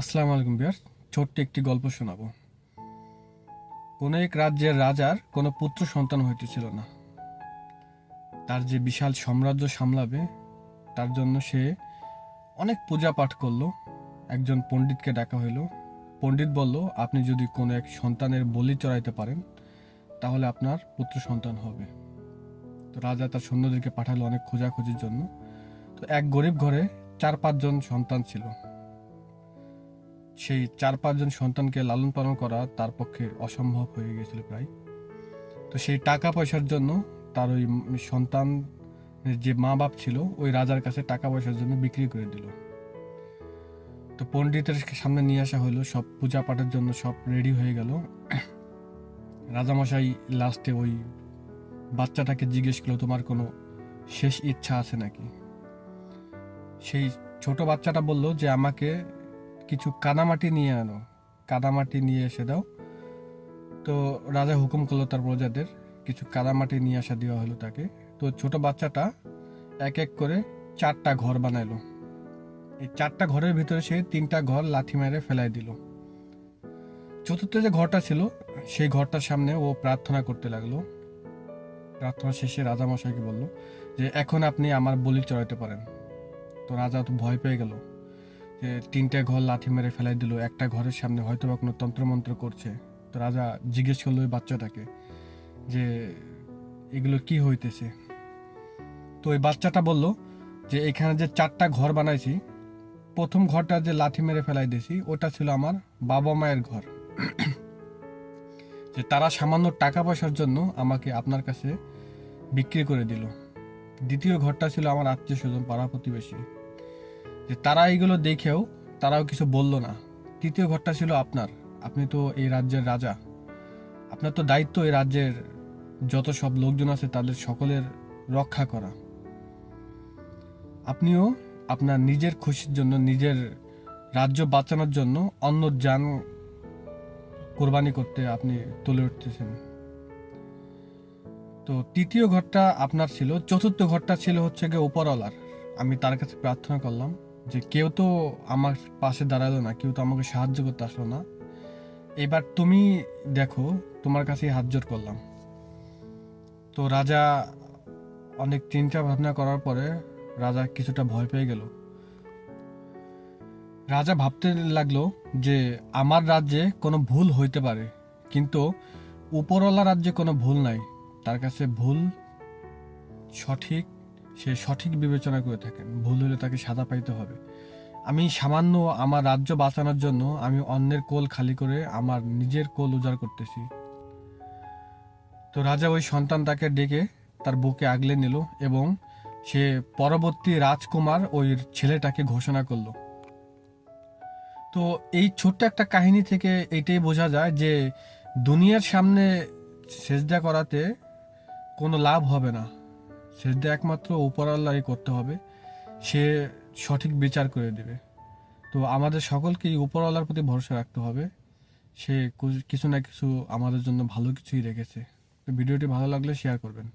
আসসালামু আলাইকুম বিয়ার। ছোট্ট একটি গল্প শোনাবো। কোনো এক রাজ্যের রাজার কোনো পুত্র সন্তান হইতেছিল না। তার যে বিশাল সাম্রাজ্য সামলাবে তার জন্য সে অনেক পূজা পাঠ করলো। একজন পণ্ডিতকে ডাকা হইল। পণ্ডিত বলল, আপনি যদি কোনো এক সন্তানের বলি চড়াইতে পারেন তাহলে আপনার পুত্র সন্তান হবে। তো রাজা তার সৈন্যদেরকে পাঠালো অনেক খোঁজাখুঁজির জন্য। তো এক গরিব ঘরে 4-5 জন সন্তান ছিল। সেই 4-5 জন সন্তানকে লালন পালন করা তার পক্ষে অসম্ভব হয়ে গেছিল প্রায়। তো সেই টাকা পয়সার জন্য তার ওই সন্তান যে মা বাপ ছিল ওই রাজার কাছে টাকা পয়সার জন্য বিক্রি করে দিল। তো পণ্ডিতের সামনে নিয়ে আসা হলো, সব পূজা পাঠের জন্য সব রেডি হয়ে গেল। রাজামশাই লাস্টে ওই বাচ্চাটাকে জিজ্ঞেস করলো, তোমার কোনো শেষ ইচ্ছা আছে নাকি? সেই ছোট বাচ্চাটা বলল যে আমাকে কিছু কাদামাটি নিয়ে আনো, কাদামাটি নিয়ে এসে দাও। তো রাজা হুকুম করলো তার প্রজাদের, কিছু কাদামাটি নিয়ে আসা দেওয়া হলো তাকে। তো ছোট বাচ্চাটা এক এক করে 4টা ঘর বানাইলো। এই 4টা ঘরের ভিতরে সে 3টা ঘর লাথি মেরে ফেলাই দিল। চতুর্থ যে ঘরটা ছিল সেই ঘরটার সামনে ও প্রার্থনা করতে লাগলো। প্রার্থনা শেষে রাজামশাইকে বলল যে এখন আপনি আমার বলি চড়াইতে পারেন। তো রাজা তো ভয় পেয়ে গেল যে 3টে ঘর লাথি মেরে ফেলাই দিল, একটা ঘরের সামনে হয়তো বা কোনো তন্ত্রমন্ত্র করছে। তো রাজা জিজ্ঞেস করলো ওই বাচ্চাটাকে যে এগুলো কি হইতেছে। তো ওই বাচ্চাটা বলল যে এখানে যে 4টা ঘর বানাইছি, প্রথম ঘরটা যে লাথি মেরে ফেলাই দিয়েছি ওটা ছিল আমার বাবা মায়ের ঘর, যে তারা সামান্য টাকা পয়সার জন্য আমাকে আপনার কাছে বিক্রি করে দিল। দ্বিতীয় ঘরটা ছিল আমার আত্মীয় স্বজন পাড়া প্রতিবেশী, যে তারা এইগুলো দেখেও তারাও কিছু বলল না। তৃতীয় ঘরটা ছিল আপনার, আপনি তো এই রাজ্যের রাজা, আপনার তো দায়িত্ব এই রাজ্যের যত সব লোকজন আছে তাদের সকলের রক্ষা করা। আপনিও আপনার নিজের খুশির জন্য, নিজের রাজ্য বাঁচানোর জন্য অন্য যান কোরবানি করতে আপনি তুলে উঠতেছেন। তো তৃতীয় ঘরটা আপনার ছিল। চতুর্থ ঘরটা ছিল হচ্ছে গিয়ে উপরওয়ালার। আমি তার কাছে প্রার্থনা করলাম যে কেউ তো আমার পাশে দাঁড়ালো না, কেউ তো আমাকে সাহায্য করতে আসলো না, এবার তুমি দেখো, তোমার কাছেই হাত জোড় করলাম। তো রাজা অনেক চিন্তা ভাবনা করার পরে রাজা কিছুটা ভয় পেয়ে গেল। রাজা ভাবতে লাগলো যে আমার রাজ্যে কোনো ভুল হইতে পারে, কিন্তু উপরওয়ালা রাজ্যে কোনো ভুল নাই। তার কাছে ভুল সঠিক, সে সঠিক বিবেচনা করে থাকেন, ভুল হলে তাকে সাজা পাইতে হবে। আমি সামান্য আমার রাজ্য বাঁচানোর জন্য আমি অন্যের কোল খালি করে আমার নিজের কোল উজাড় করতেছি। তো রাজা ওই সন্তানটাকে ডেকে তার বুকে আগলে নিল এবং সে পরবর্তী রাজকুমার ওই ছেলেটাকে ঘোষণা করলো। তো এই ছোট্ট একটা কাহিনী থেকে এইটাই বোঝা যায় যে দুনিয়ার সামনে সেজদা করাতে কোনো লাভ হবে না, সেজদা একমাত্র উপরওয়ালারই করতে হবে, সে সঠিক বিচার করে দেবে। তো আমাদের সকলকেই উপরওয়ালার প্রতি ভরসা রাখতে হবে, সে কিছু না কিছু আমাদের জন্য ভালো কিছুই রেখেছে। তো ভিডিওটি ভালো লাগলে শেয়ার করবেন।